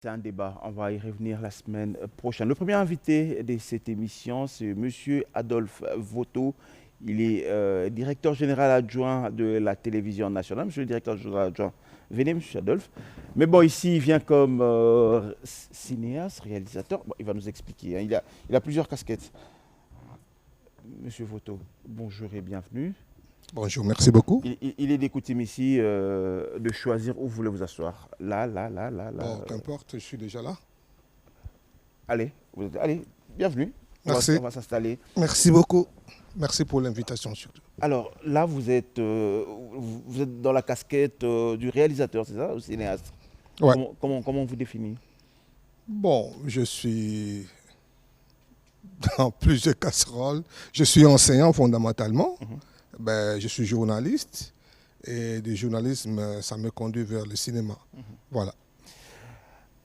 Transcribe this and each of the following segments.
C'est un débat, on va y revenir la semaine prochaine. Le premier invité de cette émission, c'est Monsieur Adolphe Voto. Il est directeur général adjoint de la télévision nationale. Monsieur le directeur général adjoint, venez, Monsieur Adolphe. Mais bon, ici, il vient comme cinéaste, réalisateur. Bon, il va nous expliquer, hein. Il a plusieurs casquettes. Monsieur Voto, bonjour et bienvenue. Bonjour, merci beaucoup. Il est des coutumes ici de choisir où vous voulez vous asseoir. Là, là, là, là, là. Bon, qu'importe, je suis déjà là. Allez, allez, bienvenue. Merci. On va s'installer. Merci beaucoup. Merci pour l'invitation surtout. Alors là, vous êtes dans la casquette du réalisateur, c'est ça, ou cinéaste? Ouais. Comment vous définissez? Bon, je suis dans plusieurs casseroles. Je suis enseignant fondamentalement. Je suis journaliste. Et du journalisme, ça me conduit vers le cinéma. Voilà.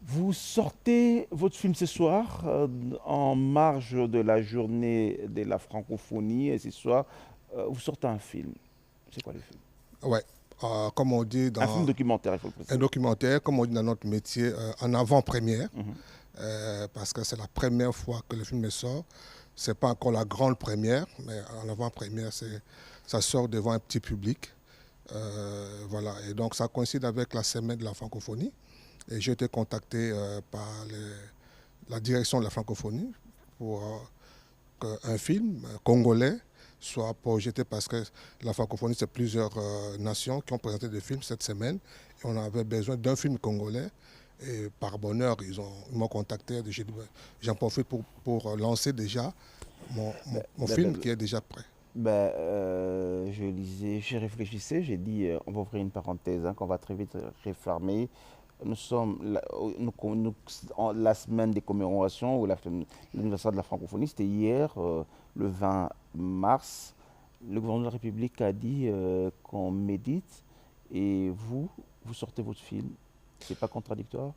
Vous sortez votre film ce soir en marge de la journée de la francophonie. Et ce soir, vous sortez un film. C'est quoi le film? Ouais. Comme on dit Un film documentaire, il faut le préciser. Un documentaire, comme on dit dans notre métier, en avant-première. Parce que c'est la première fois que le film sort. Ce n'est pas encore la grande première, mais en avant-première, ça sort devant un petit public. Voilà. Et donc, ça coïncide avec la semaine de la francophonie. Et j'ai été contacté par la direction de la francophonie pour qu'un film congolais soit projeté, parce que la francophonie, c'est plusieurs nations qui ont présenté des films cette semaine. Et on avait besoin d'un film congolais. Et par bonheur, ils m'ont contacté. J'en profite pour lancer déjà mon film qui est déjà prêt. Je lisais, je réfléchissais, j'ai dit, on va ouvrir une parenthèse, hein, qu'on va très vite refermer. Nous sommes la semaine des commémorations ou l'anniversaire de la francophonie, c'était hier, le 20 mars. Le gouvernement de la République a dit qu'on médite et vous sortez votre film. C'est pas contradictoire?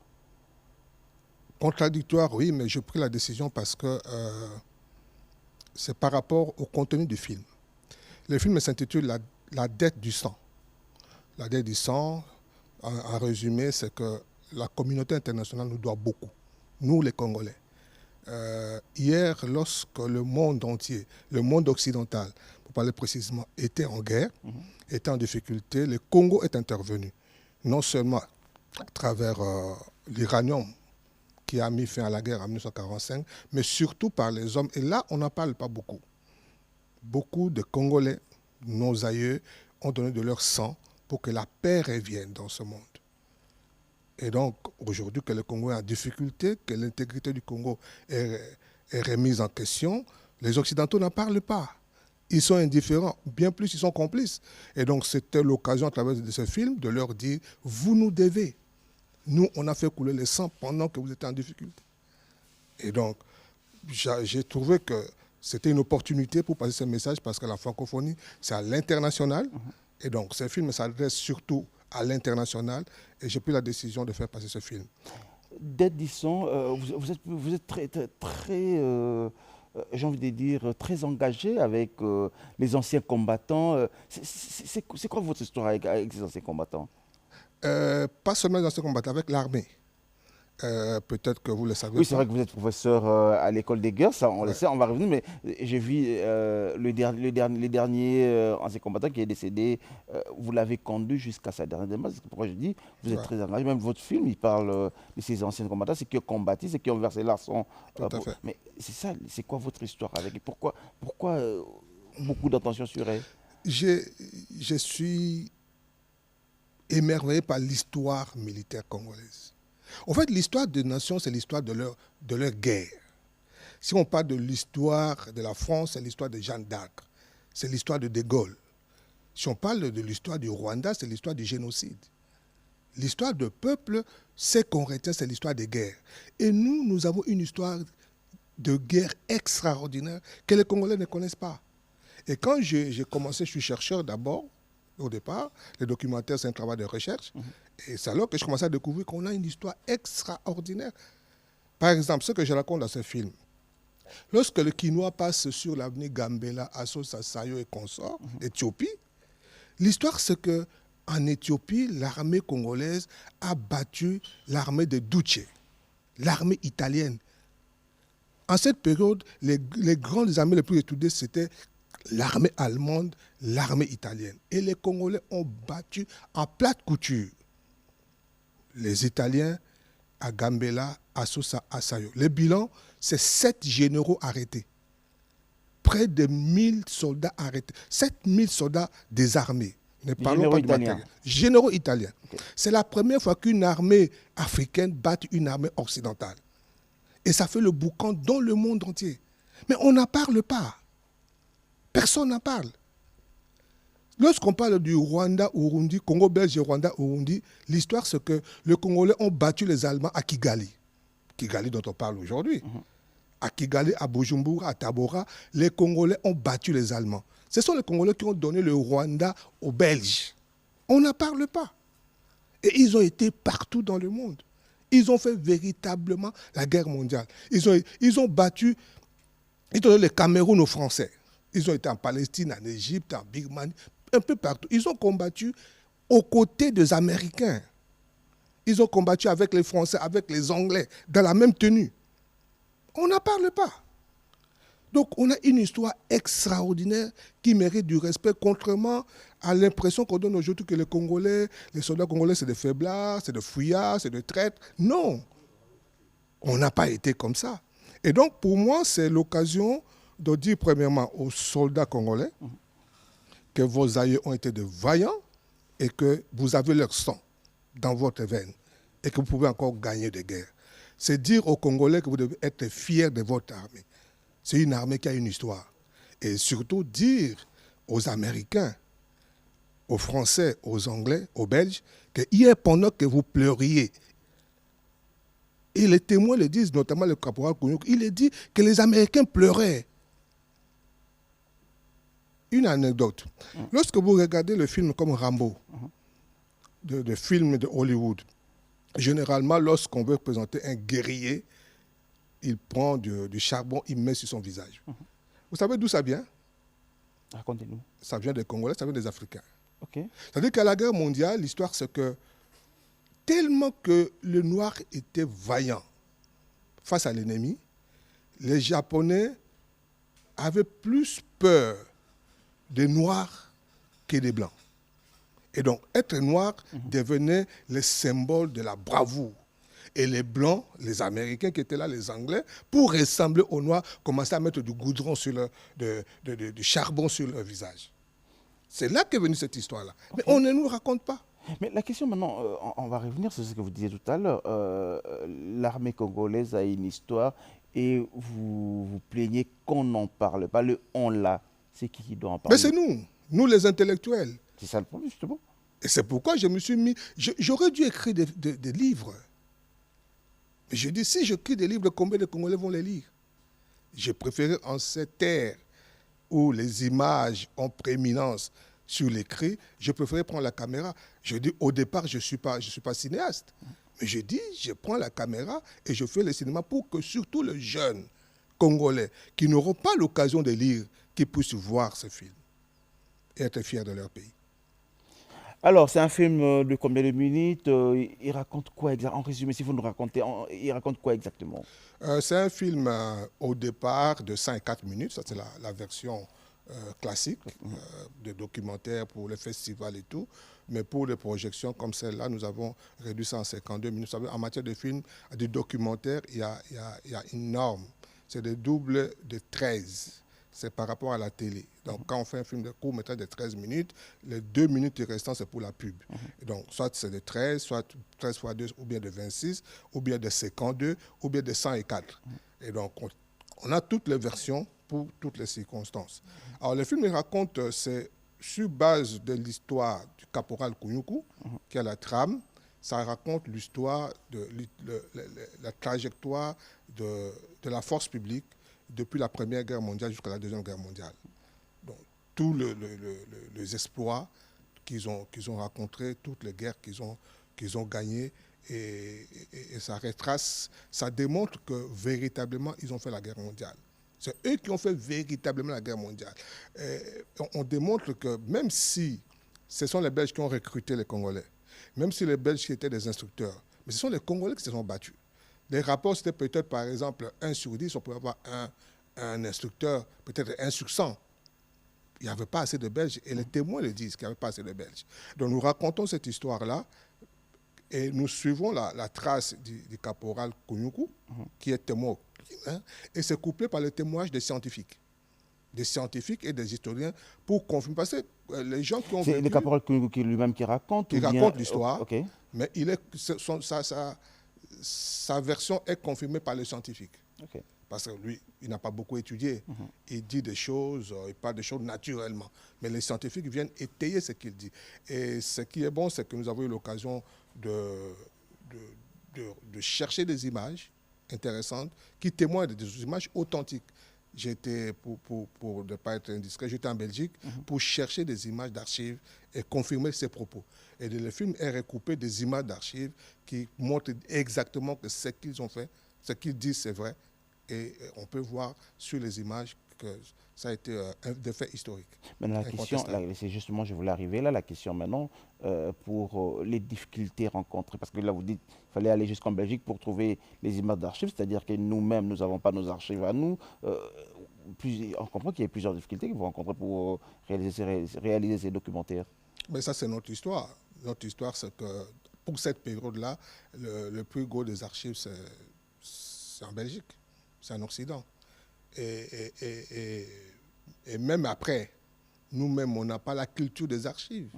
Contradictoire, oui, mais j'ai pris la décision parce que c'est par rapport au contenu du film. Le film s'intitule La dette du sang. La dette du sang, en résumé, c'est que la communauté internationale nous doit beaucoup, nous les Congolais. Hier, lorsque le monde entier, le monde occidental, pour parler précisément, était en guerre, était en difficulté, le Congo est intervenu. Non seulement à travers l'uranium qui a mis fin à la guerre en 1945, mais surtout par les hommes. Et là, on n'en parle pas beaucoup. Beaucoup de Congolais, nos aïeux, ont donné de leur sang pour que la paix revienne dans ce monde. Et donc, aujourd'hui, que le Congo est en difficulté, que l'intégrité du Congo est remise en question, les Occidentaux n'en parlent pas. Ils sont indifférents, bien plus, ils sont complices. Et donc, c'était l'occasion, à travers de ce film, de leur dire, vous nous devez. Nous, on a fait couler le sang pendant que vous étiez en difficulté. Et donc, j'ai trouvé que c'était une opportunité pour passer ce message, parce que la francophonie, c'est à l'international. Et donc, ce film s'adresse surtout à l'international. Et j'ai pris la décision de faire passer ce film. Dette du sang, vous êtes très, j'ai envie de dire, très engagé avec les anciens combattants. C'est quoi votre histoire avec ces anciens combattants? Pas seulement les anciens combattants, avec l'armée. Peut-être que vous le savez. Oui, c'est vrai que vous êtes professeur à l'école des guerres, ça on le sait, on va revenir, mais j'ai vu les derniers anciens combattants qui est décédé, vous l'avez conduit jusqu'à sa dernière démarche. C'est pourquoi je dis, vous êtes très engagé. Même votre film, il parle de ces anciens combattants, ceux qui ont combattu, ceux qui ont versé leur sang. Tout à fait. Mais c'est ça, c'est quoi votre histoire avec? Et pourquoi beaucoup d'attention sur elle? Je suis émerveillé par l'histoire militaire congolaise. En fait, l'histoire des nations, c'est l'histoire de leur guerre. Si on parle de l'histoire de la France, c'est l'histoire de Jeanne d'Arc. C'est l'histoire de De Gaulle. Si on parle de l'histoire du Rwanda, c'est l'histoire du génocide. L'histoire de peuple, ce qu'on retient, c'est l'histoire des guerres. Et nous avons une histoire de guerre extraordinaire que les Congolais ne connaissent pas. Et quand j'ai commencé, je suis chercheur d'abord, au départ. Le documentaire, c'est un travail de recherche. Et c'est alors que je commençais à découvrir qu'on a une histoire extraordinaire. Par exemple, ce que je raconte dans ce film. Lorsque le Quinois passe sur l'avenue Gambela, Assosa, Sayo et consorts, Éthiopie, l'histoire, c'est qu'en Éthiopie, l'armée congolaise a battu l'armée de Douché. l'armée italienne. En cette période, les grandes armées les plus étudiées, c'était l'armée allemande, l'armée italienne. Et les Congolais ont battu en plate couture les Italiens à Gambela, à Sosa, à Sayo. Le bilan, c'est 7 généraux arrêtés. Près de 1000 soldats arrêtés. 7000 soldats désarmés. Ne parlons pas du matériel. Généraux italiens. Okay. C'est la première fois qu'une armée africaine bat une armée occidentale. Et ça fait le boucan dans le monde entier. Mais on n'en parle pas. Personne n'en parle. Lorsqu'on parle du Rwanda-Urundi, Congo belge et Rwanda-Urundi, l'histoire c'est que les Congolais ont battu les Allemands à Kigali. Kigali dont on parle aujourd'hui. À Kigali, à Bujumbura, à Tabora, les Congolais ont battu les Allemands. Ce sont les Congolais qui ont donné le Rwanda aux Belges. On n'en parle pas. Et ils ont été partout dans le monde. Ils ont fait véritablement la guerre mondiale. Ils ont battu, ils ont donné le Cameroun aux Français. Ils ont été en Palestine, en Égypte, en Birmanie, un peu partout. Ils ont combattu aux côtés des Américains. Ils ont combattu avec les Français, avec les Anglais, dans la même tenue. On n'en parle pas. Donc, on a une histoire extraordinaire qui mérite du respect, contrairement à l'impression qu'on donne aujourd'hui que les Congolais, les soldats congolais, c'est des faiblards, c'est des fouillards, c'est des traîtres. Non, on n'a pas été comme ça. Et donc, pour moi, c'est l'occasion de dire premièrement aux soldats congolais que vos aïeux ont été de vaillants et que vous avez leur sang dans votre veine et que vous pouvez encore gagner des guerres. C'est dire aux Congolais que vous devez être fiers de votre armée. C'est une armée qui a une histoire. Et surtout dire aux Américains, aux Français, aux Anglais, aux Belges, que hier, pendant que vous pleuriez, et les témoins le disent, notamment le caporal Kounouk, il a dit que les Américains pleuraient. Une anecdote. Lorsque vous regardez le film comme Rambo, de films de Hollywood, généralement, lorsqu'on veut présenter un guerrier, il prend du charbon, il met sur son visage. Vous savez d'où ça vient? Racontez-nous. Ça vient des Congolais, ça vient des Africains. Okay. C'est-à-dire qu'à la guerre mondiale, l'histoire c'est que tellement que le noir était vaillant face à l'ennemi, les Japonais avaient plus peur des noirs que des blancs. Et donc, être noir devenait le symbole de la bravoure. Et les Blancs, les Américains qui étaient là, les Anglais, pour ressembler aux Noirs, commençaient à mettre du goudron, du charbon sur leur visage. C'est là qu'est venue cette histoire-là. Okay. Mais on ne nous raconte pas. Mais la question maintenant, on va revenir sur ce que vous disiez tout à l'heure. L'armée congolaise a une histoire et vous vous plaignez qu'on n'en parle pas. Le « on » là, c'est qui doit en parler? Mais c'est nous les intellectuels. C'est ça le problème, justement. Et c'est pourquoi je me suis mis... J'aurais dû écrire des livres. Mais je dis, si j'écris des livres, combien de Congolais vont les lire? J'ai préféré en cette ère où les images ont prééminence sur l'écrit, je préférais prendre la caméra. Je dis, au départ, je ne suis pas cinéaste. Mais je dis, je prends la caméra et je fais le cinéma pour que surtout les jeunes Congolais qui n'auront pas l'occasion de lire, qu'ils puissent voir ce film et être fiers de leur pays. Alors, c'est un film de combien de minutes? Il raconte quoi exactement? En résumé, si vous nous racontez, il raconte quoi exactement? C'est un film au départ de 5-4 minutes. Ça, c'est la version classique de documentaire pour les festivals et tout. Mais pour les projections comme celle-là, nous avons réduit ça en 52 minutes. Vous savez, en matière de film, de documentaire, il y a une norme. C'est des doubles de 13. C'est par rapport à la télé. Donc, quand on fait un film de court-métrage de 13 minutes, les 2 minutes restants, c'est pour la pub. Et donc, soit c'est de 13, soit 13 fois 2, ou bien de 26, ou bien de 52, ou bien de 104. Et donc, on a toutes les versions pour toutes les circonstances. Alors, le film, il raconte, c'est sur base de l'histoire du caporal Kounyoukou, qui a la trame. Ça raconte l'histoire, la trajectoire de la force publique depuis la Première Guerre mondiale jusqu'à la Deuxième Guerre mondiale. Donc, tous les exploits qu'ils ont rencontrés, toutes les guerres qu'ils ont gagnées, et ça retrace, ça démontre que véritablement, ils ont fait la guerre mondiale. C'est eux qui ont fait véritablement la guerre mondiale. On démontre que même si ce sont les Belges qui ont recruté les Congolais, même si les Belges étaient des instructeurs, mais ce sont les Congolais qui se sont battus. Les rapports, c'était peut-être, par exemple, 1 sur 10, on pouvait avoir un instructeur, peut-être 1 sur 100. Il n'y avait pas assez de Belges, et les témoins le disent qu'il n'y avait pas assez de Belges. Donc nous racontons cette histoire-là, et nous suivons la trace du caporal Kounyoukou, qui est témoin au crime, hein, et c'est couplé par le témoignage des scientifiques et des historiens pour confirmer. Parce que les gens qui ont C'est vécu, le caporal Kounyoukou qui lui-même qui raconte qui ou bien... racontent l'histoire, Ok. mais sa version est confirmée par les scientifiques. Ok. Parce que lui, il n'a pas beaucoup étudié. Il dit des choses, il parle des choses naturellement. Mais les scientifiques viennent étayer ce qu'il dit. Et ce qui est bon, c'est que nous avons eu l'occasion de chercher des images intéressantes qui témoignent des images authentiques. J'étais, pour ne pas être indiscret, j'étais en Belgique pour chercher des images d'archives et confirmer ses propos. Et le film est recoupé des images d'archives qui montrent exactement que ce qu'ils ont fait, ce qu'ils disent, c'est vrai. Et on peut voir sur les images que ça a été des faits historiques. Maintenant, la question, c'est justement, je voulais arriver là, la question maintenant, pour les difficultés rencontrées. Parce que là, vous dites qu'il fallait aller jusqu'en Belgique pour trouver les images d'archives, c'est-à-dire que nous-mêmes, nous n'avons pas nos archives à nous. On comprend qu'il y a plusieurs difficultés que vous rencontrez pour réaliser ces documentaires. Mais ça, c'est notre histoire. Notre histoire, c'est que pour cette période-là, le plus gros des archives, c'est en Belgique. C'est en Occident. Et même après, nous-mêmes, on n'a pas la culture des archives.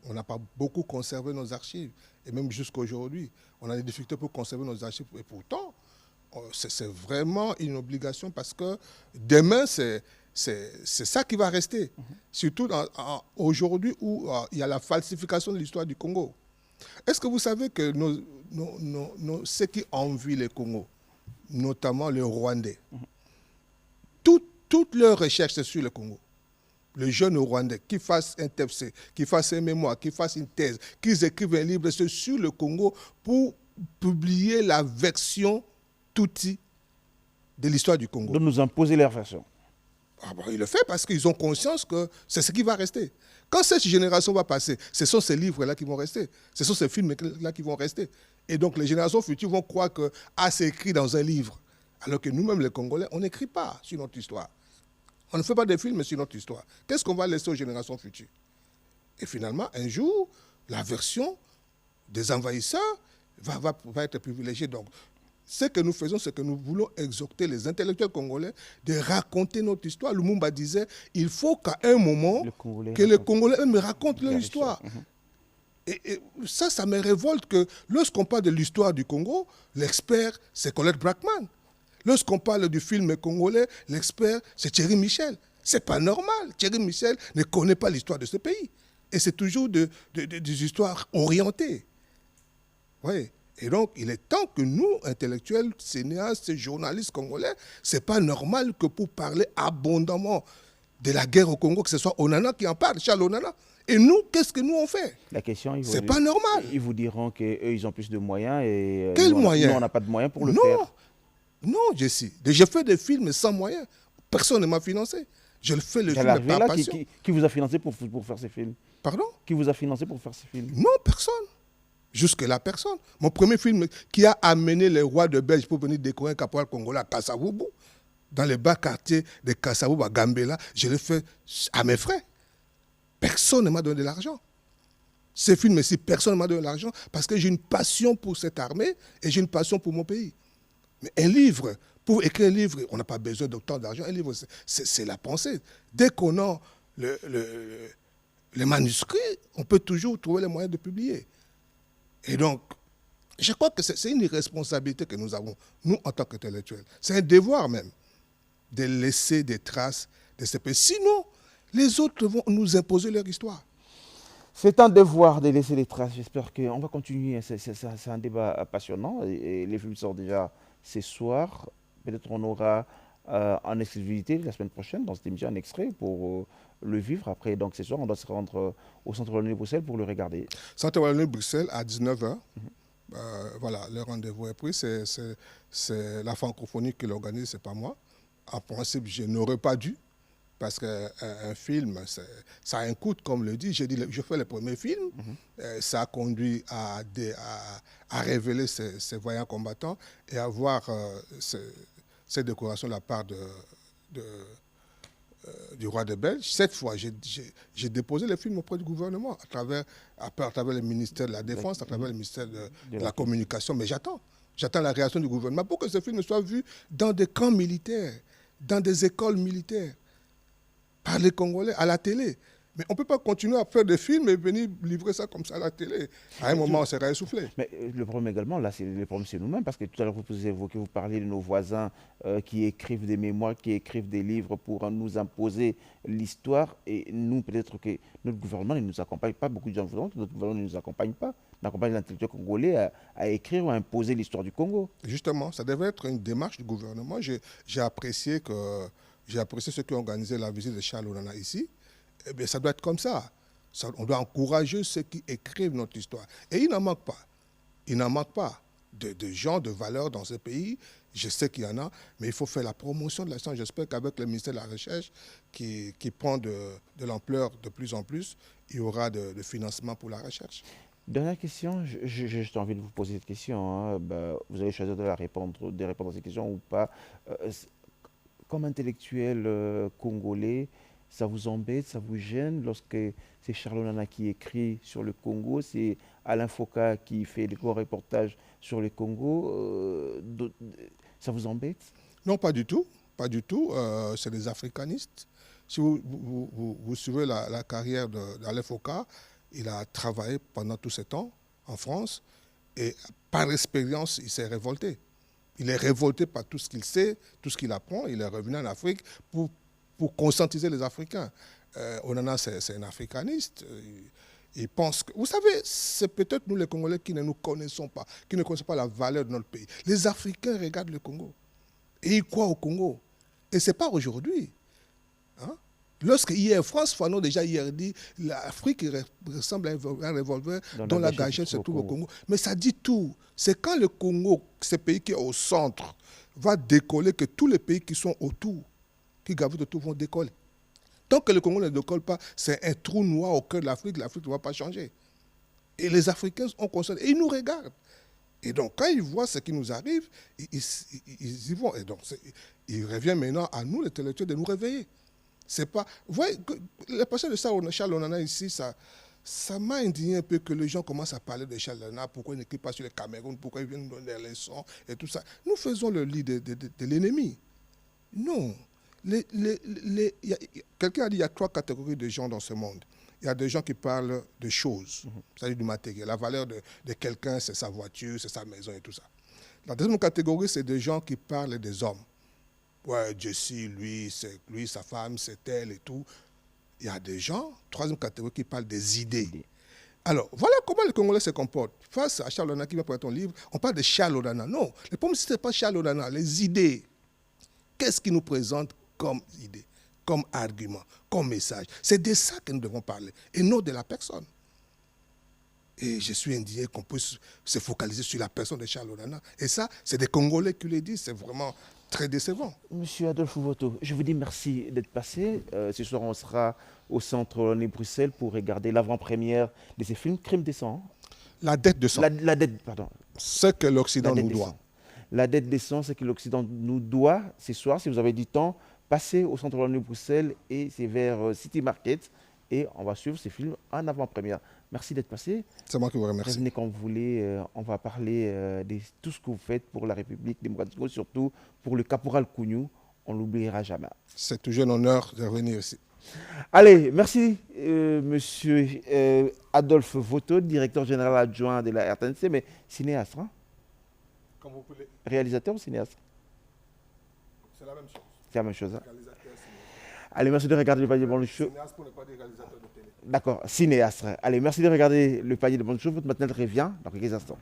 On n'a pas beaucoup conservé nos archives. Et même jusqu'à aujourd'hui, on a des difficultés pour conserver nos archives. Et pourtant, c'est vraiment une obligation parce que demain, c'est ça qui va rester. Surtout aujourd'hui où il y a la falsification de l'histoire du Congo. Est-ce que vous savez que ceux qui envient le Congo, notamment les Rwandais, toutes leurs recherches, c'est sur le Congo. Les jeunes Rwandais qui fassent un TFC, qui fassent un mémoire, qui fassent une thèse, qui écrivent un livre, c'est sur le Congo pour publier la version Tutsi de l'histoire du Congo. De nous imposer leur version. Ah ben, ils le font parce qu'ils ont conscience que c'est ce qui va rester. Quand cette génération va passer, ce sont ces livres-là qui vont rester. Ce sont ces films-là qui vont rester. Et donc les générations futures vont croire que c'est écrit dans un livre. Alors que nous-mêmes, les Congolais, on n'écrit pas sur notre histoire. On ne fait pas de films sur notre histoire. Qu'est-ce qu'on va laisser aux générations futures? Et finalement, un jour, la version des envahisseurs va être privilégiée. Donc, ce que nous faisons, c'est que nous voulons exhorter les intellectuels congolais de raconter notre histoire. Lumumba disait, il faut qu'à un moment, les Congolais me racontent leur histoire. Et ça me révolte que lorsqu'on parle de l'histoire du Congo, l'expert, c'est Colette Brackman. Lorsqu'on parle du film congolais, l'expert, c'est Thierry Michel. C'est pas normal. Thierry Michel ne connaît pas l'histoire de ce pays. Et c'est toujours des histoires orientées. Oui. Et donc, il est temps que nous, intellectuels, cinéastes, journalistes congolais, c'est pas normal que pour parler abondamment de la guerre au Congo, que ce soit Onana qui en parle, Charles Onana. Et nous, qu'est-ce que nous on fait? La question, c'est pas normal. Ils vous diront qu'eux, ils ont plus de moyens et quels moyens? Nous, on n'a pas de moyens pour le faire. Non, Jessie. J'ai fait des films sans moyens. Personne ne m'a financé. Je fais le film par passion. Qui vous a financé pour faire ces films? Pardon? Qui vous a financé pour faire ces films? Non, personne. Jusque-là, personne. Mon premier film qui a amené les rois de Belge pour venir décorer un caporal congolais à Kasavubu, dans les bas quartiers de Kasavubu à Gambela, je l'ai fait à mes frais. Personne ne m'a donné de l'argent. Ces films-ci, personne ne m'a donné de l'argent parce que j'ai une passion pour cette armée et j'ai une passion pour mon pays. Mais un livre, pour écrire un livre, on n'a pas besoin d'autant d'argent. Un livre, c'est la pensée. Dès qu'on a les manuscrits, on peut toujours trouver les moyens de publier. Et donc, je crois que c'est une irresponsabilité que nous avons, nous, en tant qu'intellectuels. C'est un devoir même de laisser des traces de ces pays. Sinon, les autres vont nous imposer leur histoire. C'est un devoir de laisser des traces. J'espère qu'on va continuer. C'est un débat passionnant. Et les films sortent déjà ce soir. Peut-être on aura en exclusivité la semaine prochaine dans cette émission un extrait pour le vivre. Après, donc ce soir, on doit se rendre au Centre Wallonie Bruxelles pour le regarder. Centre Wallonie Bruxelles à 19h. Voilà, le rendez-vous est pris. C'est la francophonie qui l'organise, ce n'est pas moi. En principe, je n'aurais pas dû. Parce qu'un film, ça a un coût, comme le dit. Je fais le premier film. Ça a conduit à révéler ces voyants combattants et à avoir ces décorations de la part du roi de Belge. Cette fois, j'ai déposé le film auprès du gouvernement à travers le ministère de la Défense, à travers le ministère de la Communication. Mais j'attends la réaction du gouvernement pour que ce film soit vu dans des camps militaires, dans des écoles militaires, par les Congolais, à la télé. Mais on ne peut pas continuer à faire des films et venir livrer ça comme ça à la télé. À un moment, on sera essoufflé. Mais le problème également, là, le problème, c'est nous-mêmes, parce que tout à l'heure, vous parlez de nos voisins qui écrivent des mémoires, qui écrivent des livres pour nous imposer l'histoire. Et nous, peut-être que notre gouvernement ne nous accompagne pas, beaucoup de gens voudront que notre gouvernement ne nous accompagne pas, n'accompagne l'intellectuel congolais à écrire ou à imposer l'histoire du Congo. Justement, ça devait être une démarche du gouvernement. J'ai apprécié ceux qui ont organisé la visite de Charles Onana ici. Eh bien, ça doit être comme ça. On doit encourager ceux qui écrivent notre histoire. Et il n'en manque pas. Il n'en manque pas de gens de valeur dans ce pays. Je sais qu'il y en a, mais il faut faire la promotion de la science. J'espère qu'avec le ministère de la Recherche, qui prend de l'ampleur de plus en plus, il y aura de financement pour la recherche. Dernière question, j'ai juste envie de vous poser cette question. Vous allez choisir de répondre à cette question ou pas. Comme intellectuel congolais, ça vous embête, ça vous gêne lorsque c'est Charles Onana qui écrit sur le Congo, c'est Alain Foka qui fait des gros reportages sur le Congo, ça vous embête? Non, pas du tout. Pas du tout. C'est des africanistes. Si vous suivez la carrière d'Alain Foka, il a travaillé pendant tous ces temps en France et par expérience, il s'est révolté. Il est révolté par tout ce qu'il sait, tout ce qu'il apprend. Il est revenu en Afrique pour conscientiser les Africains. Onana, c'est un africaniste. Il pense que... Vous savez, c'est peut-être nous les Congolais qui ne nous connaissons pas, qui ne connaissons pas la valeur de notre pays. Les Africains regardent le Congo et ils croient au Congo. Et ce n'est pas aujourd'hui. Hein? Lorsque hier, France Fanon déjà hier dit l'Afrique ressemble à un revolver dont la gâchette se trouve au Congo. Mais ça dit tout. C'est quand le Congo, ce pays qui est au centre, va décoller que tous les pays qui sont autour, qui gravitent autour, vont décoller. Tant que le Congo ne décolle pas, c'est un trou noir au cœur de l'Afrique. L'Afrique ne va pas changer. Et les Africains ont conscience. Et ils nous regardent. Et donc, quand ils voient ce qui nous arrive, ils y vont. Et donc, il revient maintenant à nous, les intellectuels, de nous réveiller. C'est pas... Vous voyez, le passage de Charles Onana ici, ça m'a indigné un peu que les gens commencent à parler de Charles Onana, pourquoi il n'écrit pas sur le Cameroun, pourquoi il vient nous donner des leçons et tout ça. Nous faisons le lit de l'ennemi. Non. Quelqu'un a dit qu'il y a 3 catégories de gens dans ce monde. Il y a des gens qui parlent de choses, c'est-à-dire du matériel. La valeur de quelqu'un, c'est sa voiture, c'est sa maison et tout ça. La deuxième catégorie, c'est des gens qui parlent des hommes. Ouais, Jesse, lui, c'est lui, sa femme, c'est elle et tout. Il y a des gens, troisième catégorie, qui parlent des idées. Alors, voilà comment les Congolais se comportent. Face à Charles Onana qui va prendre ton livre, on parle de Charles Onana. Non, le problème, ce n'est pas Charles Onana, les idées. Qu'est-ce qu'il nous présente comme idée, comme argument, comme message? C'est de ça que nous devons parler, et non de la personne. Et je suis indigné qu'on puisse se focaliser sur la personne de Charles Onana. Et ça, c'est des Congolais qui le disent, c'est vraiment très décevant. Monsieur Adolphe Voto, je vous dis merci d'être passé. Ce soir, on sera au Centre René Bruxelles pour regarder l'avant-première de ces films Crime des sangs. La dette de sang. La dette, pardon. Ce que l'Occident nous doit. La dette des sangs, ce que l'Occident nous doit. Ce soir, si vous avez du temps, passez au Centre René Bruxelles et c'est vers City Market. Et on va suivre ces films en avant-première. Merci d'être passé. C'est moi qui vous remercie. Revenez quand vous voulez. On va parler de tout ce que vous faites pour la République démocratique, surtout pour le caporal Kouniou. On ne l'oubliera jamais. C'est toujours un honneur de revenir ici. Allez, merci monsieur Adolphe Voto, directeur général adjoint de la RTNC, mais cinéaste. Hein? Comme vous voulez. Réalisateur ou cinéaste? C'est la même chose. C'est la même chose. Hein? Allez, merci de regarder le panier de Bonne Show. Cinéaste pour ne pas dire réalisateur de télé. D'accord, cinéaste. Allez, merci de regarder le panier de Bonne Show. Votre matinale revient dans quelques instants.